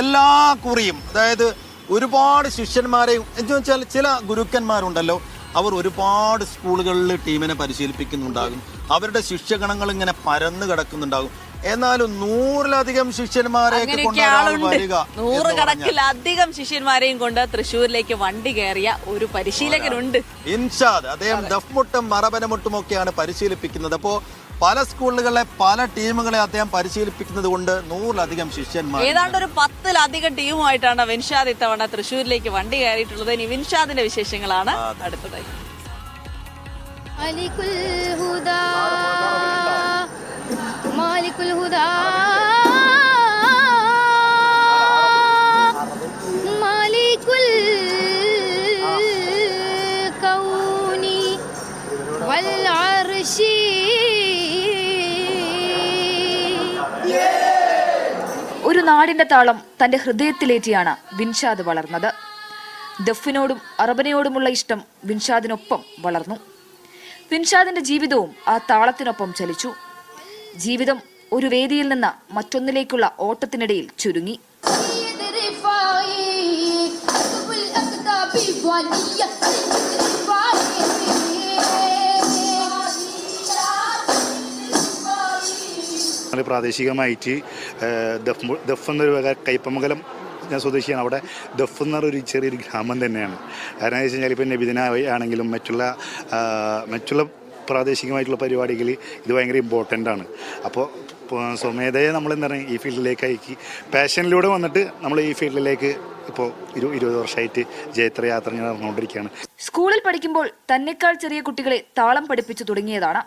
എല്ലാ കുറിയും, അതായത് ഒരുപാട് ശിഷ്യന്മാരെയും എന്ന് വെച്ചാൽ ചില ഗുരുക്കന്മാരുണ്ടല്ലോ, അവർ ഒരുപാട് സ്കൂളുകളിൽ ടീമിനെ പരിശീലിപ്പിക്കുന്നുണ്ടാകും. അവരുടെ ശിഷ്യഗണങ്ങൾ ഇങ്ങനെ പരന്നു കിടക്കുന്നുണ്ടാകും. എന്നാലും 100-ലധികം ശിഷ്യന്മാരെയൊക്കെ കൊണ്ടാണ് വരിക. 100-കണക്കിലധികം ശിഷ്യന്മാരെയും കൊണ്ട് തൃശ്ശൂരിലേക്ക് വണ്ടി കയറിയ ഒരു പരിശീലകനുണ്ട്, ഇൻഷാദ്. അദ്ദേഹം ദഫ്മുട്ടും മറബനമുട്ടും ഒക്കെയാണ് പരിശീലിപ്പിക്കുന്നത്. അപ്പോൾ പല സ്കൂളുകളെ പല ടീമുകളെ അദ്ദേഹം പരിശീലിപ്പിക്കുന്നത് കൊണ്ട് 100-ലധികം ശിഷ്യന്മാർ, ഏതാണ്ട് ഒരു 10-ലധികം ടീമുമായിട്ടാണ് വിൻഷാദ് ഇത്തവണ തൃശ്ശൂരിലേക്ക് വണ്ടി കയറിയിട്ടുള്ളത്. ഇനി വിൻഷാദിന്റെ വിശേഷങ്ങളാണ് അടുത്തതായി. ഒരു നാടിന്റെ താളം തന്റെ ഹൃദയത്തിലേറ്റിയാണ് വിൻഷാദ് വളർന്നത്. ദഫിനോടും അറബനയോടുമുള്ള ഇഷ്ടം വിൻഷാദിനൊപ്പം വളർന്നു. വിൻഷാദിന്റെ ജീവിതവും ആ താളത്തിനൊപ്പം ചലിച്ചു. ജീവിതം ഒരു വേദിയിൽ നിന്ന് മറ്റൊന്നിലേക്കുള്ള ഓട്ടത്തിനിടയിൽ ചുരുങ്ങി. പ്രാദേശികമായിട്ട് ദഫ് എന്നൊരു കയ്പമംഗലം ഞാൻ സ്വദേശിയാണ്. അവിടെ ദഫ് എന്ന് പറഞ്ഞൊരു ചെറിയൊരു ഗ്രാമം തന്നെയാണ്. കാരണം എന്ന് വെച്ച് കഴിഞ്ഞാൽ ഇപ്പോൾ നബിദിന ആണെങ്കിലും മറ്റുള്ള പ്രാദേശികമായിട്ടുള്ള പരിപാടികൾ ഇത് ഭയങ്കര ഇമ്പോർട്ടൻ്റ് ആണ്. അപ്പോൾ സ്വമേധയെ നമ്മളെന്താ പറയുക ഈ ഫീൽഡിലേക്ക് അയക്കി പാഷനിലൂടെ വന്നിട്ട് നമ്മൾ ഈ ഫീൽഡിലേക്ക് ഇപ്പോൾ 20 വർഷമായിട്ട് ജയത്രയാത്ര നടന്നുകൊണ്ടിരിക്കുകയാണ്. സ്കൂളിൽ പഠിക്കുമ്പോൾ തന്നെക്കാൾ ചെറിയ കുട്ടികളെ താളം പഠിപ്പിച്ചു തുടങ്ങിയതാണ്.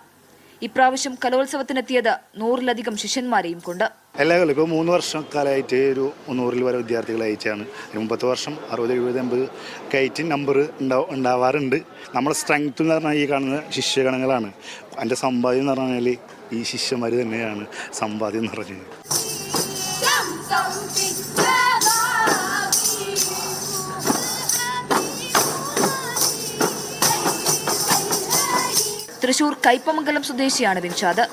ഇപ്രാവശ്യം കലോത്സവത്തിനെത്തിയത് 100-ലധികം ശിഷ്യന്മാരെയും കൊണ്ട്. എല്ലാ കളിയും ഇപ്പോൾ 3 വർഷക്കാലമായിട്ട് ഒരു 100-ൽ വരെ വിദ്യാർത്ഥികളെ അയച്ചാണ്. 30 വർഷം 60, 70, 80 ഒക്കെ ആയിട്ട് നമ്പർ ഉണ്ടാവാറുണ്ട്. നമ്മുടെ സ്ട്രെങ്ത് എന്ന് പറഞ്ഞാൽ ഈ കാണുന്ന ശിഷ്യഗണങ്ങളാണ്. എൻ്റെ സമ്പാദ്യം എന്ന് പറഞ്ഞാൽ ഈ ശിഷ്യന്മാർ തന്നെയാണ് സമ്പാദ്യം എന്ന് പറഞ്ഞത്. തൃശൂർ കയ്പമംഗലം സ്വദേശിയാണ് വിൻഷാദ്.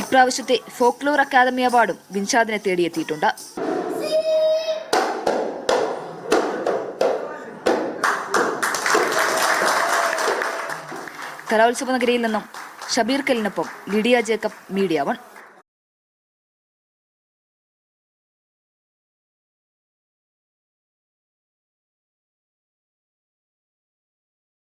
ഇപ്രാവശ്യത്തെ ഫോക്ലോർ അക്കാദമി അവാർഡും വിൻഷാദിനെ തേടിയെത്തിയിട്ടുണ്ട്. കലോത്സവ നഗരിയിൽ നിന്നും ഷബീർ കലിനൊപ്പം ലിഡിയ ജേക്കബ്, മീഡിയ 1.